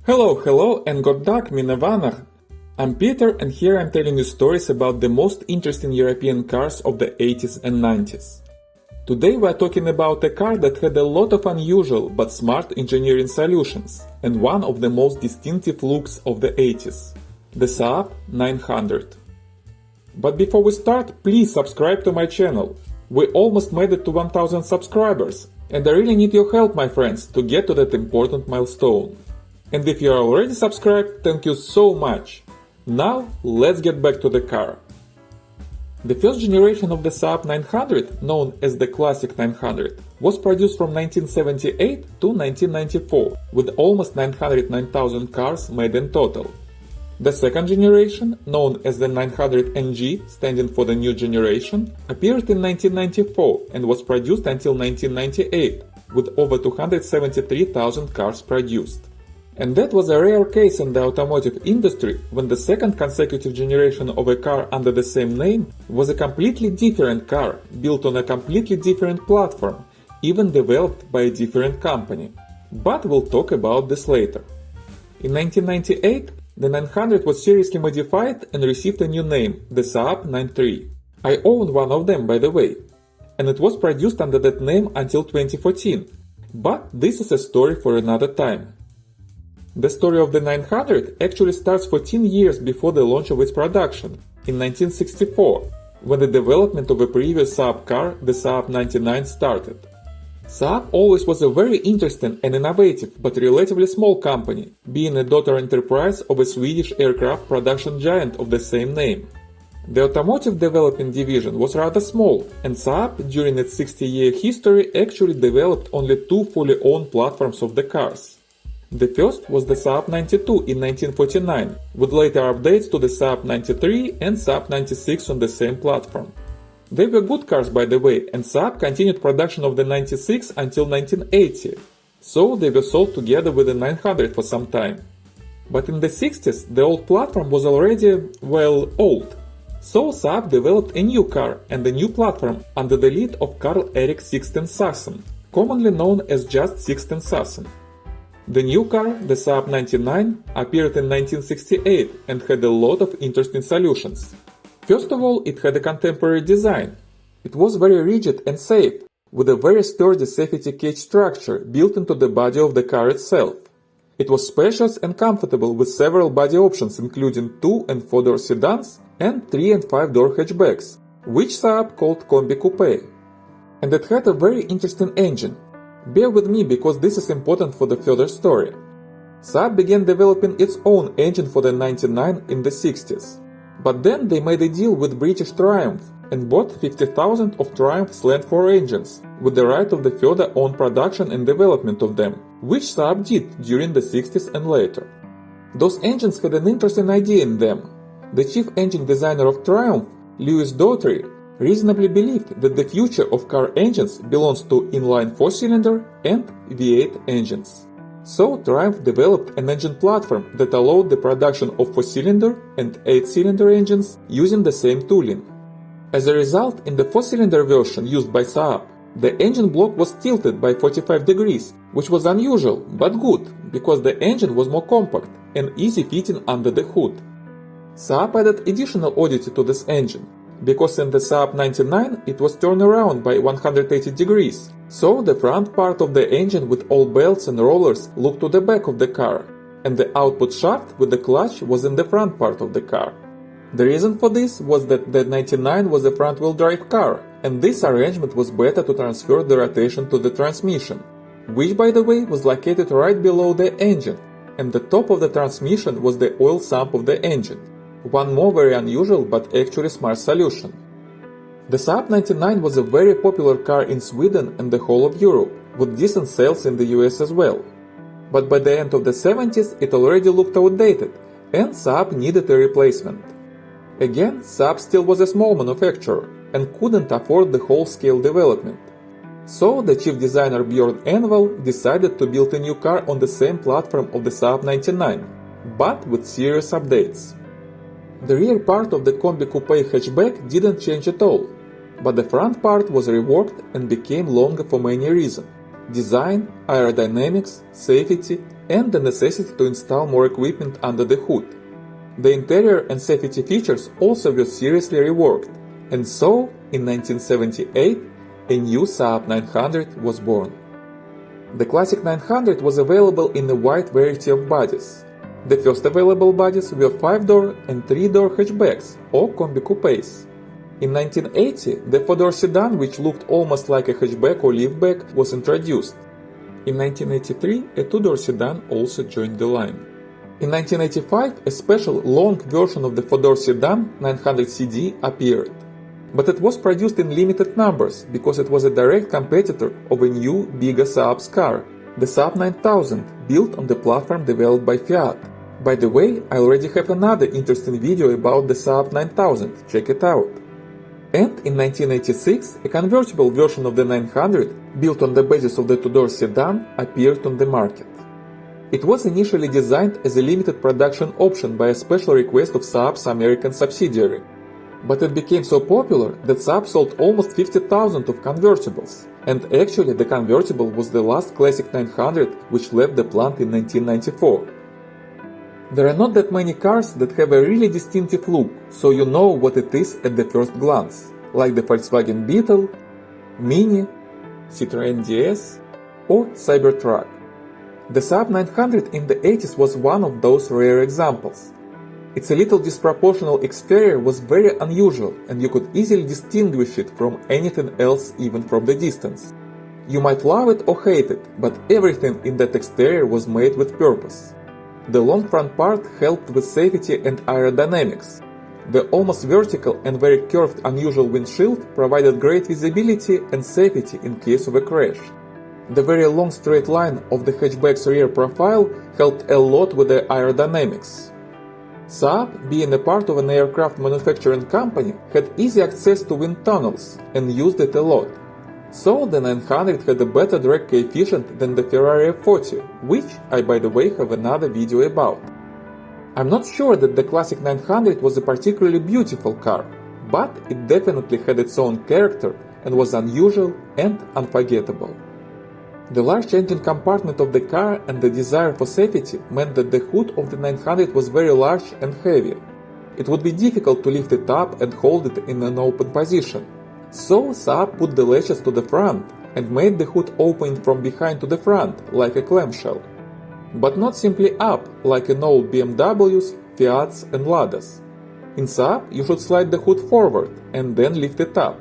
Hello and god dag mine vanner. I'm Peter and here I'm telling you stories about the most interesting European cars of the 80s and 90s. Today we're talking about a car that had a lot of unusual but smart engineering solutions and one of the most distinctive looks of the 80s, the Saab 900. But before we start, please subscribe to my channel. We almost made it to 1000 subscribers and I really need your help, my friends, to get to that important milestone. And if you are already subscribed, thank you so much. Now, let's get back to the car. The first generation of the Saab 900, known as the Classic 900, was produced from 1978 to 1994, with almost 909,000 cars made in total. The second generation, known as the 900NG, standing for the new generation, appeared in 1994 and was produced until 1998, with over 273,000 cars produced. And that was a rare case in the automotive industry when the second consecutive generation of a car under the same name was a completely different car, built on a completely different platform, even developed by a different company. But we'll talk about this later. In 1998, the 900 was seriously modified and received a new name, the Saab 93. I owned one of them, by the way, and it was produced under that name until 2014. But this is a story for another time. The story of the 900 actually starts 14 years before the launch of its production, in 1964, when the development of a previous Saab car, the Saab 99, started. Saab always was a very interesting and innovative but relatively small company, being a daughter enterprise of a Swedish aircraft production giant of the same name. The automotive development division was rather small, and Saab, during its 60-year history, actually developed only two fully owned platforms of the cars. The first was the Saab 92 in 1949, with later updates to the Saab 93 and Saab 96 on the same platform. They were good cars, by the way, and Saab continued production of the 96 until 1980, so they were sold together with the 900 for some time. But in the 60s, the old platform was already, well, old. So Saab developed a new car and a new platform under the lead of Carl Erik Sixten Sassen, commonly known as just Sixten Sassen. The new car, the Saab 99, appeared in 1968 and had a lot of interesting solutions. First of all, it had a contemporary design. It was very rigid and safe, with a very sturdy safety cage structure built into the body of the car itself. It was spacious and comfortable with several body options including 2 and 4-door sedans and 3 and 5-door hatchbacks, which Saab called Combi Coupe. And it had a very interesting engine. Bear with me because this is important for the further story. Saab began developing its own engine for the 99 in the 60s. But then they made a deal with British Triumph and bought 50,000 of Triumph's Land 4 engines, with the right of the further own production and development of them, which Saab did during the 60s and later. Those engines had an interesting idea in them. The chief engine designer of Triumph, Louis Daughtry, reasonably believed that the future of car engines belongs to inline 4-cylinder and V8 engines. So Triumph developed an engine platform that allowed the production of 4-cylinder and 8-cylinder engines using the same tooling. As a result, in the 4-cylinder version used by Saab, the engine block was tilted by 45 degrees, which was unusual but good because the engine was more compact and easy fitting under the hood. Saab added additional oddity to this engine, because in the Saab 99 it was turned around by 180 degrees, so the front part of the engine with all belts and rollers looked to the back of the car, and the output shaft with the clutch was in the front part of the car. The reason for this was that the 99 was a front-wheel drive car, and this arrangement was better to transfer the rotation to the transmission, which by the way was located right below the engine, and the top of the transmission was the oil sump of the engine. One more very unusual but actually smart solution. The Saab 99 was a very popular car in Sweden and the whole of Europe, with decent sales in the US as well. But by the end of the 70s it already looked outdated, and Saab needed a replacement. Again, Saab still was a small manufacturer and couldn't afford the whole-scale development. So the chief designer Björn Envall decided to build a new car on the same platform of the Saab 99, but with serious updates. The rear part of the Combi Coupe hatchback didn't change at all, but the front part was reworked and became longer for many reasons, design, aerodynamics, safety, and the necessity to install more equipment under the hood. The interior and safety features also were seriously reworked, and so, in 1978, a new Saab 900 was born. The classic 900 was available in a wide variety of bodies. The first available bodies were 5-door and 3-door hatchbacks, or combi coupés. In 1980, the 4-door sedan, which looked almost like a hatchback or liftback, was introduced. In 1983, a 2-door sedan also joined the line. In 1985, a special long version of the 4-door sedan, 900CD, appeared. But it was produced in limited numbers because it was a direct competitor of a new, bigger Saab's car, the Saab 9000, built on the platform developed by Fiat. By the way, I already have another interesting video about the Saab 9000, check it out. And in 1986, a convertible version of the 900, built on the basis of the 2-door sedan, appeared on the market. It was initially designed as a limited production option by a special request of Saab's American subsidiary. But it became so popular that Saab sold almost 50,000 of convertibles, and actually the convertible was the last classic 900 which left the plant in 1994. There are not that many cars that have a really distinctive look, so you know what it is at the first glance, like the Volkswagen Beetle, Mini, Citroën DS or Cybertruck. The Saab 900 in the 80s was one of those rare examples. Its a little disproportional exterior was very unusual, and you could easily distinguish it from anything else even from the distance. You might love it or hate it, but everything in that exterior was made with purpose. The long front part helped with safety and aerodynamics. The almost vertical and very curved unusual windshield provided great visibility and safety in case of a crash. The very long straight line of the hatchback's rear profile helped a lot with the aerodynamics. Saab, being a part of an aircraft manufacturing company, had easy access to wind tunnels and used it a lot. So the 900 had a better drag coefficient than the Ferrari F40, which I by the way have another video about. I'm not sure that the classic 900 was a particularly beautiful car, but it definitely had its own character and was unusual and unforgettable. The large engine compartment of the car and the desire for safety meant that the hood of the 900 was very large and heavy. It would be difficult to lift it up and hold it in an open position. So Saab put the latches to the front and made the hood open from behind to the front, like a clamshell. But not simply up, like in old BMWs, Fiats and Ladas. In Saab, you should slide the hood forward and then lift it up.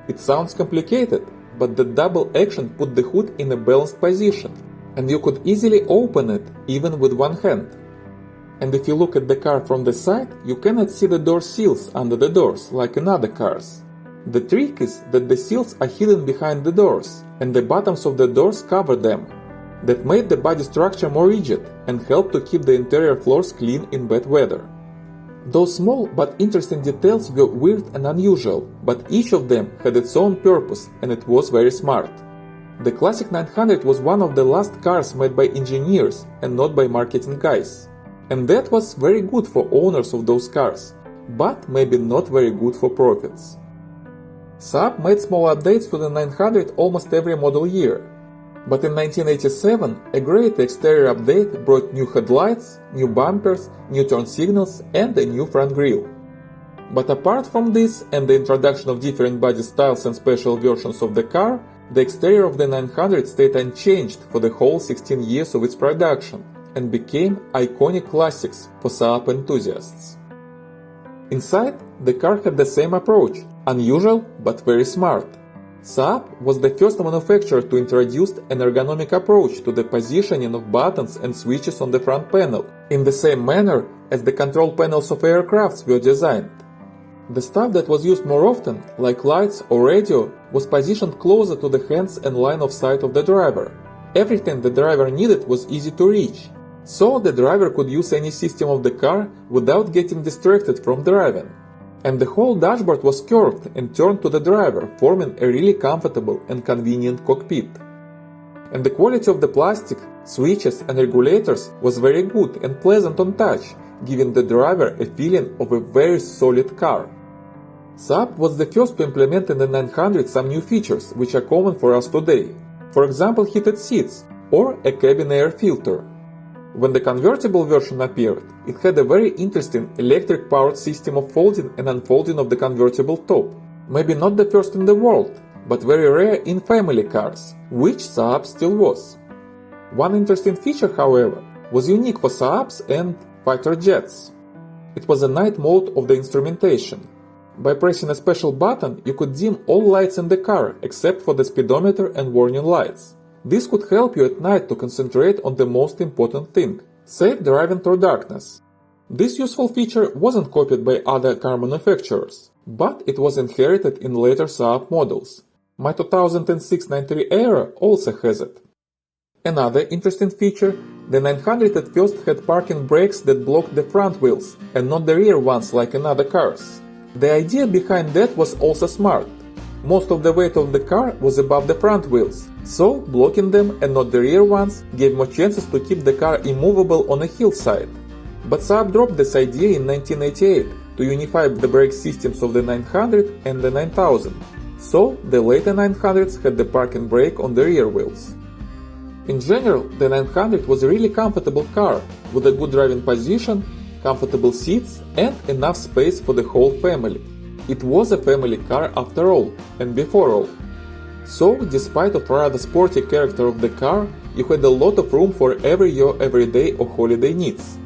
It sounds complicated, but the double action put the hood in a balanced position, and you could easily open it even with one hand. And if you look at the car from the side, you cannot see the door seals under the doors like in other cars. The trick is that the seals are hidden behind the doors, and the bottoms of the doors cover them. That made the body structure more rigid and helped to keep the interior floors clean in bad weather. Those small but interesting details were weird and unusual, but each of them had its own purpose, and it was very smart. The classic 900 was one of the last cars made by engineers and not by marketing guys. And that was very good for owners of those cars, but maybe not very good for profits. Saab made small updates to the 900 almost every model year. But in 1987, a great exterior update brought new headlights, new bumpers, new turn signals and a new front grille. But apart from this and the introduction of different body styles and special versions of the car, the exterior of the 900 stayed unchanged for the whole 16 years of its production and became iconic classics for Saab enthusiasts. Inside, the car had the same approach, unusual but very smart. Saab was the first manufacturer to introduce an ergonomic approach to the positioning of buttons and switches on the front panel, in the same manner as the control panels of aircrafts were designed. The stuff that was used more often, like lights or radio, was positioned closer to the hands and line of sight of the driver. Everything the driver needed was easy to reach, so the driver could use any system of the car without getting distracted from driving. And the whole dashboard was curved and turned to the driver, forming a really comfortable and convenient cockpit. And the quality of the plastic, switches and regulators was very good and pleasant on touch, giving the driver a feeling of a very solid car. Saab was the first to implement in the 900 some new features which are common for us today. for example heated seats or a cabin air filter. When the convertible version appeared, it had a very interesting electric-powered system of folding and unfolding of the convertible top. Maybe not the first in the world, but very rare in family cars, which Saab still was. One interesting feature, however, was unique for Saabs and fighter jets. It was a night mode of the instrumentation. By pressing a special button, you could dim all lights in the car except for the speedometer and warning lights. This could help you at night to concentrate on the most important thing – safe driving through darkness. This useful feature wasn't copied by other car manufacturers, but it was inherited in later Saab models. My 2006 93 Aero also has it. Another interesting feature, the 900 at first had parking brakes that blocked the front wheels and not the rear ones like in other cars. The idea behind that was also smart. Most of the weight of the car was above the front wheels, so blocking them and not the rear ones gave more chances to keep the car immovable on a hillside. But Saab dropped this idea in 1988 to unify the brake systems of the 900 and the 9000, so the later 900s had the parking brake on the rear wheels. In general, the 900 was a really comfortable car with a good driving position, comfortable seats and enough space for the whole family. It was a family car after all, and before all. So, despite of rather sporty character of the car, you had a lot of room for your everyday or holiday needs.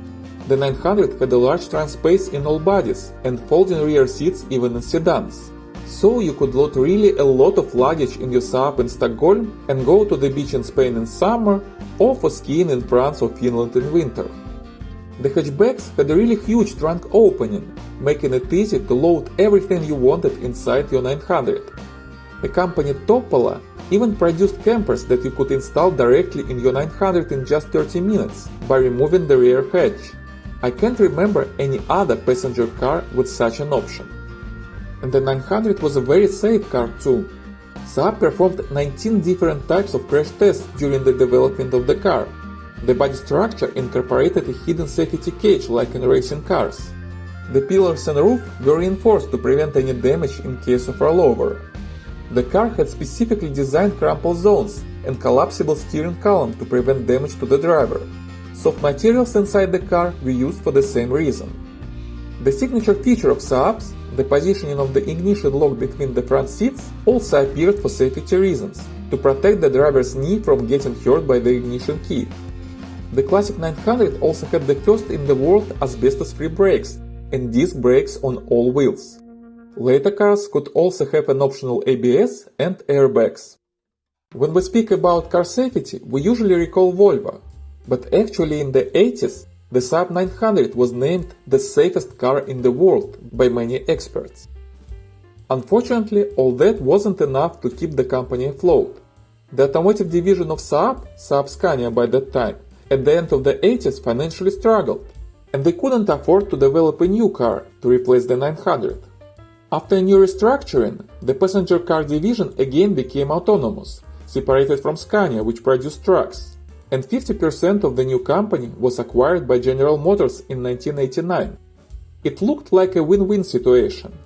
The 900 had a large trunk space in all bodies and folding rear seats even in sedans. So you could load really a lot of luggage in your Saab in Stockholm and go to the beach in Spain in summer or for skiing in France or Finland in winter. The hatchbacks had a really huge trunk opening, making it easy to load everything you wanted inside your 900. The company Topola even produced campers that you could install directly in your 900 in just 30 minutes by removing the rear hatch. I can't remember any other passenger car with such an option. And the 900 was a very safe car too. Saab performed 19 different types of crash tests during the development of the car. The body structure incorporated a hidden safety cage like in racing cars. The pillars and roof were reinforced to prevent any damage in case of rollover. The car had specifically designed crumple zones and collapsible steering column to prevent damage to the driver. Soft materials inside the car were used for the same reason. The signature feature of Saabs, the positioning of the ignition lock between the front seats, also appeared for safety reasons, to protect the driver's knee from getting hurt by the ignition key. The classic 900 also had the first in the world asbestos-free brakes and disc brakes on all wheels. Later cars could also have an optional ABS and airbags. When we speak about car safety, we usually recall Volvo, but actually in the 80s, the Saab 900 was named the safest car in the world by many experts. Unfortunately, all that wasn't enough to keep the company afloat. The automotive division of Saab, Saab Scania by that time, at the end of the 80s financially struggled, and they couldn't afford to develop a new car to replace the 900. After a new restructuring, the passenger car division again became autonomous, separated from Scania, which produced trucks, and 50% of the new company was acquired by General Motors in 1989. It looked like a win-win situation.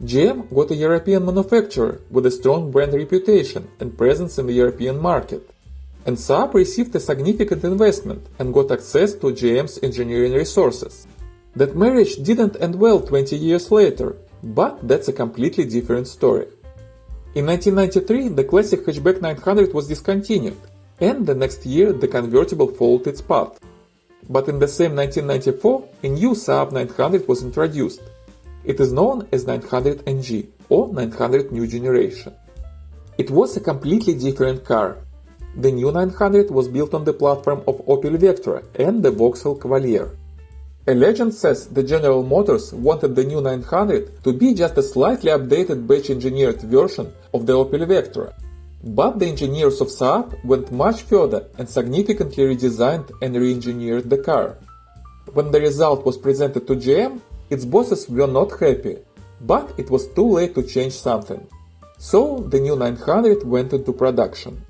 GM got a European manufacturer with a strong brand reputation and presence in the European market. And Saab received a significant investment and got access to GM's engineering resources. That marriage didn't end well 20 years later, but that's a completely different story. In 1993, the classic hatchback 900 was discontinued, and the next year the convertible followed its path. But in the same 1994, a new Saab 900 was introduced. It is known as 900 NG, or 900 New Generation. It was a completely different car. The new 900 was built on the platform of Opel Vectra and the Vauxhall Cavalier. A legend says that General Motors wanted the new 900 to be just a slightly updated batch-engineered version of the Opel Vectra. But the engineers of Saab went much further and significantly redesigned and re-engineered the car. When the result was presented to GM, its bosses were not happy, but it was too late to change something. So the new 900 went into production.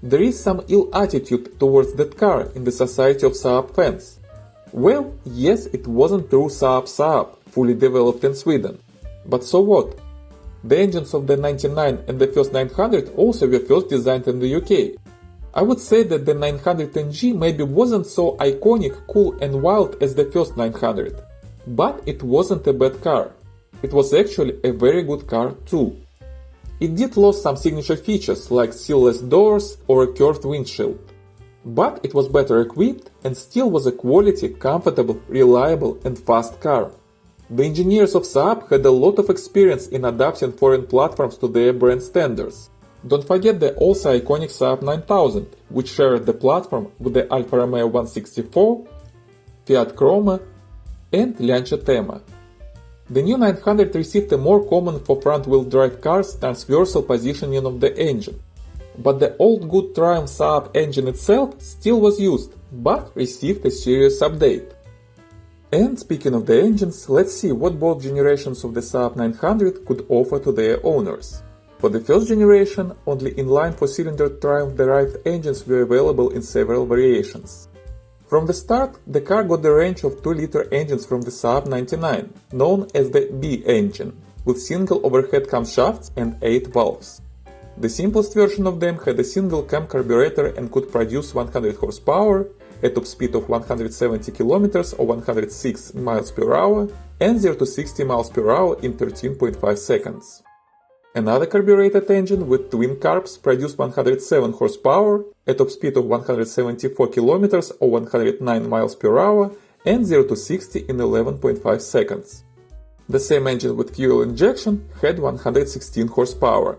There is some ill attitude towards that car in the society of Saab fans. Well, yes, it wasn't true Saab, fully developed in Sweden. But so what? The engines of the 99 and the first 900 also were first designed in the UK. I would say that the 910G maybe wasn't so iconic, cool and wild as the first 900, but it wasn't a bad car. It was actually a very good car too. It did lose some signature features like sealless doors or a curved windshield, but it was better equipped and still was a quality, comfortable, reliable and fast car. The engineers of Saab had a lot of experience in adapting foreign platforms to their brand standards. Don't forget the also iconic Saab 9000, which shared the platform with the Alfa Romeo 164, Fiat Croma and Lancia Thema. The new 900 received a more common for front-wheel drive cars transversal positioning of the engine, but the old good Triumph Saab engine itself still was used, but received a serious update. And speaking of the engines, let's see what both generations of the Saab 900 could offer to their owners. For the first generation, only inline 4-cylinder Triumph-derived engines were available in several variations. From the start, the car got the range of 2-liter engines from the Saab 99, known as the B engine, with single overhead camshafts and 8 valves. The simplest version of them had a single cam carburetor and could produce 100 horsepower, a top speed of 170 km or 106 miles per hour, and 0 to 60 miles per hour in 13.5 seconds. Another carbureted engine with twin carbs produced 107 horsepower, a top speed of 174 km or 109 miles per hour, and 0 to 60 in 11.5 seconds. The same engine with fuel injection had 116 horsepower.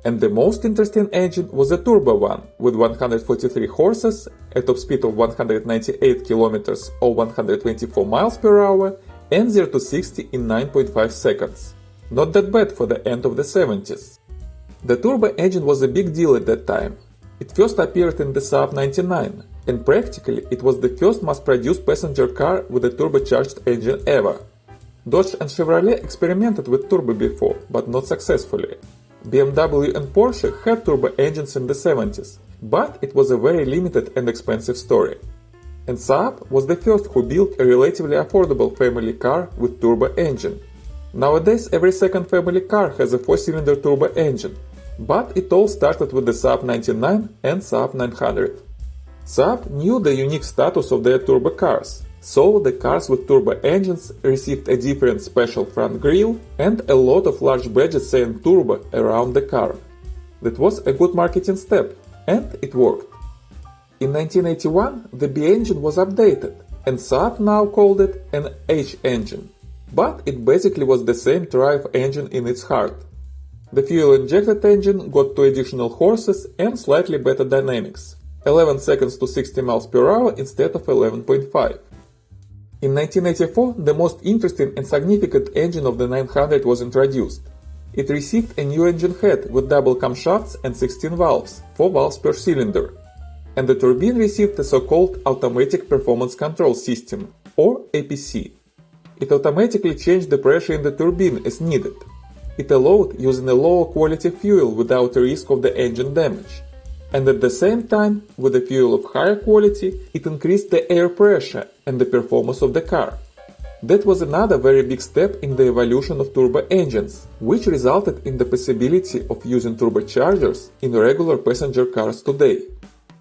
And the most interesting engine was a turbo one, with 143 horses, a top speed of 198 km or 124 miles per hour, and 0 to 60 in 9.5 seconds. Not that bad for the end of the 70s. The turbo engine was a big deal at that time. It first appeared in the Saab 99, and practically it was the first mass-produced passenger car with a turbocharged engine ever. Dodge and Chevrolet experimented with turbo before, but not successfully. BMW and Porsche had turbo engines in the 70s, but it was a very limited and expensive story. And Saab was the first who built a relatively affordable family car with turbo engine. Nowadays every second family car has a 4-cylinder turbo engine, but it all started with the Saab 99 and Saab 900. Saab knew the unique status of their turbo cars, so the cars with turbo engines received a different special front grille and a lot of large badges saying turbo around the car. That was a good marketing step, and it worked. In 1981 the B engine was updated, and Saab now called it an H engine, but it basically was the same Triumph engine in its heart. The fuel-injected engine got 2 additional horses and slightly better dynamics, 11 seconds to 60 miles per hour instead of 11.5. In 1984, the most interesting and significant engine of the 900 was introduced. It received a new engine head with double camshafts and 16 valves, 4 valves per cylinder. And the turbine received a so-called Automatic Performance Control System, or APC. It automatically changed the pressure in the turbine as needed. It allowed using a lower quality fuel without a risk of the engine damage. And at the same time, with a fuel of higher quality, it increased the air pressure and the performance of the car. That was another very big step in the evolution of turbo engines, which resulted in the possibility of using turbochargers in regular passenger cars today.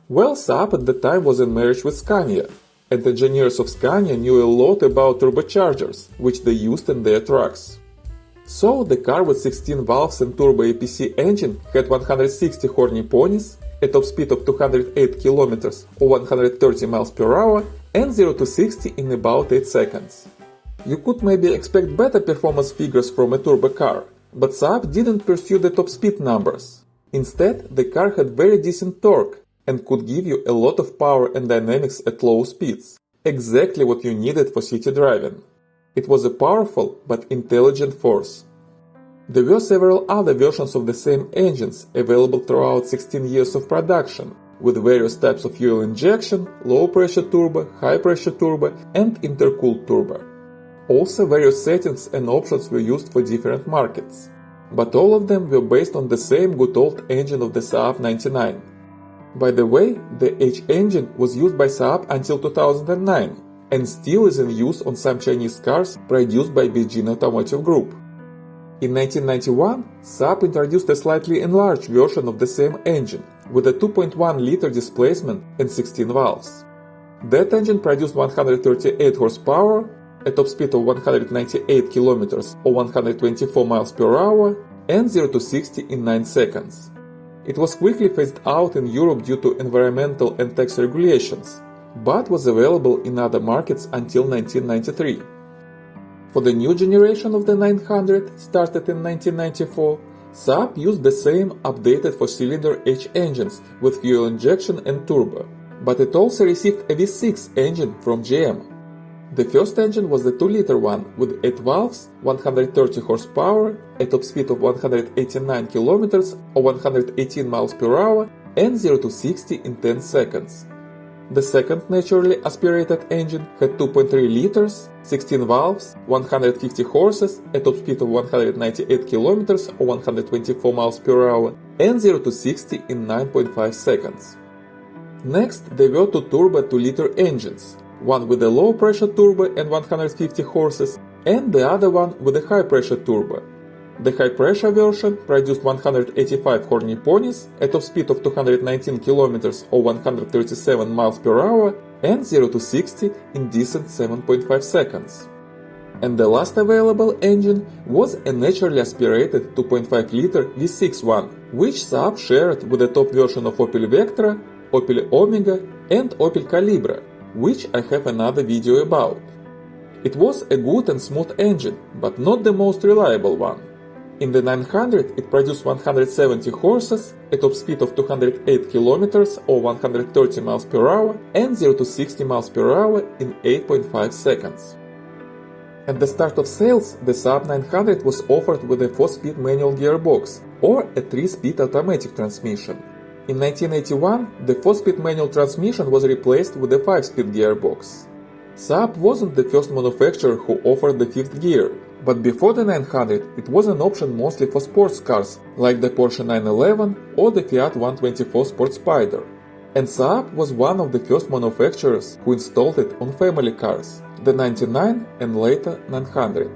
Well, Saab at the time was in marriage with Scania, and engineers of Scania knew a lot about turbochargers, which they used in their trucks. So the car with 16 valves and turbo APC engine had 160 horny ponies, a top speed of 208 km or 130 miles per hour, and 0 to 60 in about 8 seconds. You could maybe expect better performance figures from a turbo car, but Saab didn't pursue the top speed numbers. Instead, the car had very decent torque and could give you a lot of power and dynamics at low speeds, exactly what you needed for city driving. It was a powerful but intelligent force. There were several other versions of the same engines available throughout 16 years of production, with various types of fuel injection, low-pressure turbo, high-pressure turbo, and intercooled turbo. Also, various settings and options were used for different markets, but all of them were based on the same good old engine of the Saab 99. By the way, the H engine was used by Saab until 2009, and still is in use on some Chinese cars produced by Beijing Automotive Group. In 1991, Saab introduced a slightly enlarged version of the same engine, with a 2.1-liter displacement and 16 valves. That engine produced 138 horsepower, a top speed of 198 km or 124 miles per hour, and 0 to 60 in 9 seconds. It was quickly phased out in Europe due to environmental and tax regulations, but was available in other markets until 1993. For the new generation of the 900, started in 1994, Saab used the same updated 4-cylinder H engines with fuel injection and turbo, but it also received a V6 engine from GM. The first engine was the 2-liter one with 8 valves, 130 horsepower, a top speed of 189 km or 118 miles per hour, and 0 to 60 in 10 seconds. The second naturally aspirated engine had 2.3 liters, 16 valves, 150 horses, a top speed of 198 km or 124 miles per hour, and 0 to 60 in 9.5 seconds. Next, there were two turbo 2-liter engines, one with a low-pressure turbo and 150 horses, and the other one with a high-pressure turbo. The high-pressure version produced 185 horny ponies, a top speed of 219 km or 137 miles per hour, and 0 to 60 in decent 7.5 seconds. And the last available engine was a naturally aspirated 2.5-liter V6 one, which Saab shared with the top version of Opel Vectra, Opel Omega, and Opel Calibra, which I have another video about. It was a good and smooth engine, but not the most reliable one. In the 900, it produced 170 horses, a top speed of 208 km or 130 miles per hour, and 0 to 60 miles per hour in 8.5 seconds. At the start of sales, the Saab 900 was offered with a 4-speed manual gearbox or a 3-speed automatic transmission. In 1981, the 4-speed manual transmission was replaced with a 5-speed gearbox. Saab wasn't the first manufacturer who offered the 5th gear, but before the 900 it was an option mostly for sports cars like the Porsche 911 or the Fiat 124 Sport Spider. And Saab was one of the first manufacturers who installed it on family cars, the 99 and later 900.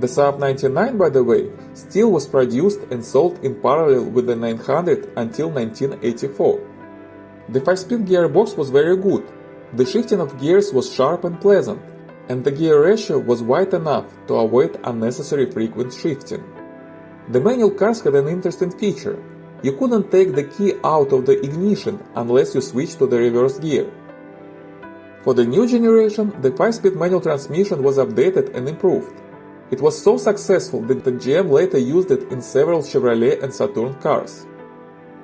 The Saab 99, by the way, still was produced and sold in parallel with the 900 until 1984. The 5-speed gearbox was very good. The shifting of gears was sharp and pleasant, and the gear ratio was wide enough to avoid unnecessary frequent shifting. The manual cars had an interesting feature. You couldn't take the key out of the ignition unless you switched to the reverse gear. For the new generation, the 5-speed manual transmission was updated and improved. It was so successful that the GM later used it in several Chevrolet and Saturn cars.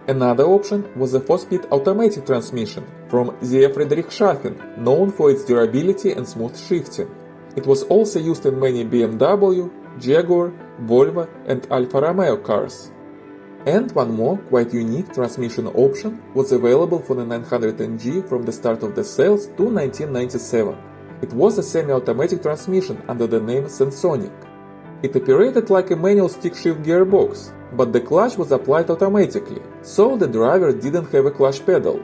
Another option was a 4-speed automatic transmission from ZF Friedrichshafen, known for its durability and smooth shifting. It was also used in many BMW, Jaguar, Volvo and Alfa Romeo cars. And one more, quite unique transmission option was available for the 900NG from the start of the sales to 1997. It was a semi-automatic transmission under the name Sensonic. It operated like a manual stick-shift gearbox, but the clutch was applied automatically, so the driver didn't have a clutch pedal.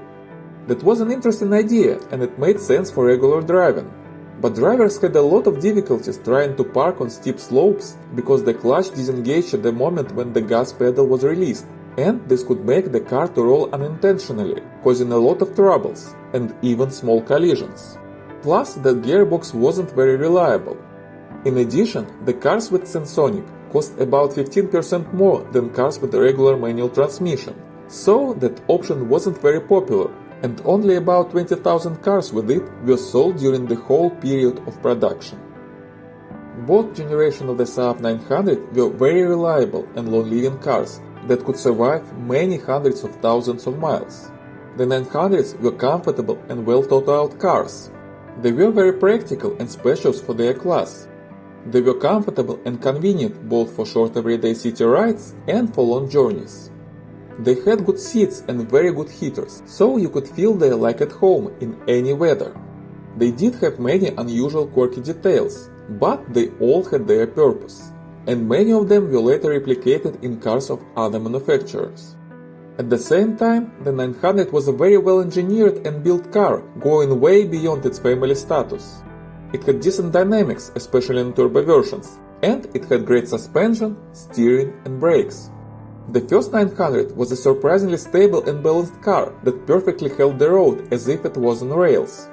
That was an interesting idea and it made sense for regular driving. But drivers had a lot of difficulties trying to park on steep slopes because the clutch disengaged at the moment when the gas pedal was released, and this could make the car to roll unintentionally, causing a lot of troubles and even small collisions. Plus, the gearbox wasn't very reliable. In addition, the cars with Sensonic cost about 15% more than cars with a regular manual transmission, so that option wasn't very popular, and only about 20,000 cars with it were sold during the whole period of production. Both generations of the Saab 900 were very reliable and long-living cars that could survive many hundreds of thousands of miles. The 900s were comfortable and well-thought-out cars. They were very practical and spacious for their class. They were comfortable and convenient both for short everyday city rides and for long journeys. They had good seats and very good heaters, so you could feel there like at home in any weather. They did have many unusual quirky details, but they all had their purpose, and many of them were later replicated in cars of other manufacturers. At the same time, the 900 was a very well-engineered and built car, going way beyond its family status. It had decent dynamics, especially in turbo versions, and it had great suspension, steering and brakes. The first 900 was a surprisingly stable and balanced car that perfectly held the road as if it was on rails.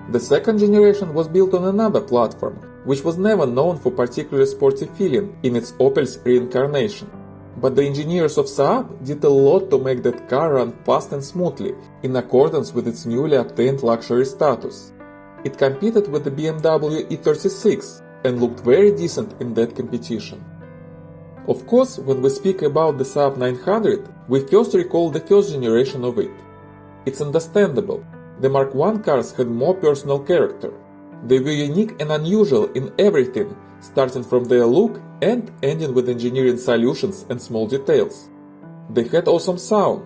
The second generation was built on another platform, which was never known for particularly sporty feeling in its Opel's reincarnation. But the engineers of Saab did a lot to make that car run fast and smoothly, in accordance with its newly obtained luxury status. It competed with the BMW E36 and looked very decent in that competition. Of course, when we speak about the Saab 900, we first recall the first generation of it. It's understandable. The Mark I cars had more personal character. They were unique and unusual in everything, starting from their look and ending with engineering solutions and small details. They had awesome sound.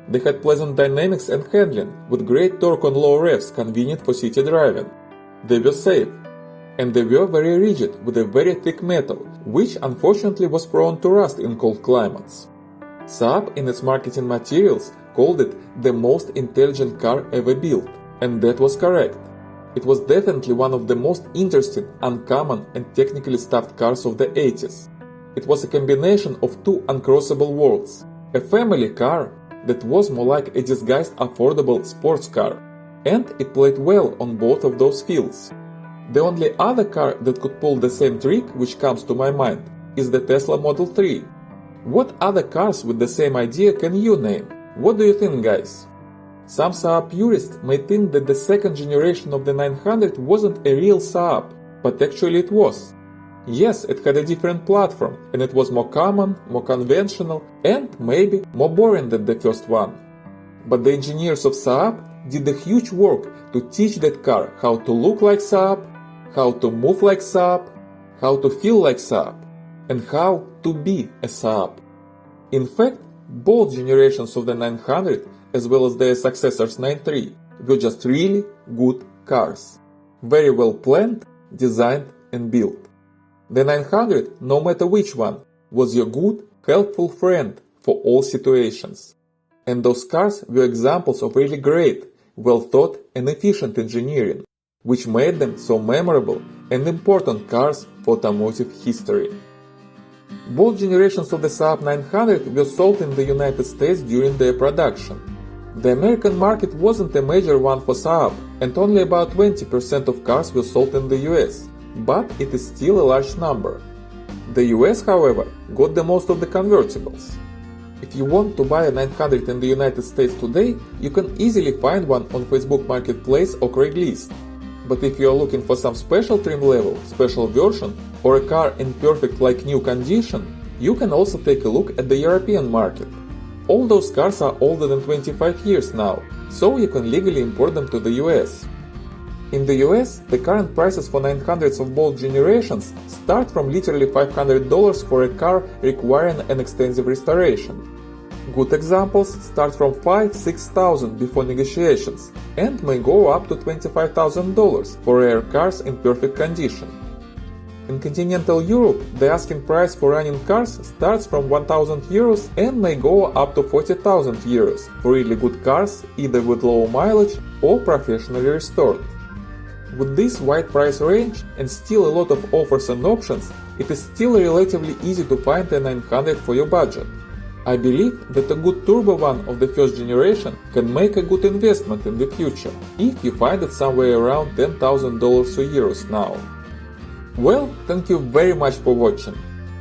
They had pleasant dynamics and handling, with great torque on low revs convenient for city driving. They were safe. And they were very rigid, with a very thick metal, which unfortunately was prone to rust in cold climates. Saab in its marketing materials called it the most intelligent car ever built, and that was correct. It was definitely one of the most interesting, uncommon and technically stuffed cars of the 80s. It was a combination of two uncrossable worlds, a family car that was more like a disguised affordable sports car, and it played well on both of those fields. The only other car that could pull the same trick which comes to my mind is the Tesla Model 3. What other cars with the same idea can you name? What do you think, guys? Some Saab purists may think that the second generation of the 900 wasn't a real Saab, but actually it was. Yes, it had a different platform, and it was more common, more conventional, and maybe more boring than the first one. But the engineers of Saab did the huge work to teach that car how to look like Saab, how to move like Saab, how to feel like Saab, and how to be a Saab. In fact, both generations of the 900, as well as their successors 93, were just really good cars. Very well planned, designed and built. The 900, no matter which one, was your good, helpful friend for all situations. And those cars were examples of really great, well thought and efficient engineering, which made them so memorable and important cars for automotive history. Both generations of the Saab 900 were sold in the United States during their production. The American market wasn't a major one for Saab, and only about 20% of cars were sold in the US, but it is still a large number. The US, however, got the most of the convertibles. If you want to buy a 900 in the United States today, you can easily find one on Facebook Marketplace or Craigslist. But if you are looking for some special trim level, special version, or a car in perfect like new condition, you can also take a look at the European market. All those cars are older than 25 years now, so you can legally import them to the US. In the US, the current prices for 900s of both generations start from literally $500 for a car requiring an extensive restoration. Good examples start from $5,000–6,000 before negotiations and may go up to $25,000 for rare cars in perfect condition. In continental Europe, the asking price for running cars starts from €1,000 and may go up to €40,000 for really good cars, either with low mileage or professionally restored. With this wide price range and still a lot of offers and options, it is still relatively easy to find a 900 for your budget. I believe that a good turbo one of the first generation can make a good investment in the future, if you find it somewhere around $10,000 or euros now. Well, thank you very much for watching.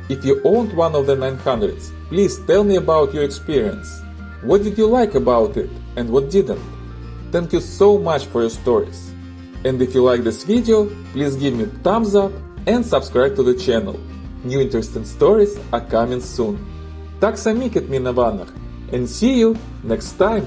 If you owned one of the 900s, please tell me about your experience. What did you like about it and what didn't? Thank you so much for your stories. And if you like this video, please give me a thumbs up and subscribe to the channel. New interesting stories are coming soon. Так самі, Мінованих, and see you next time!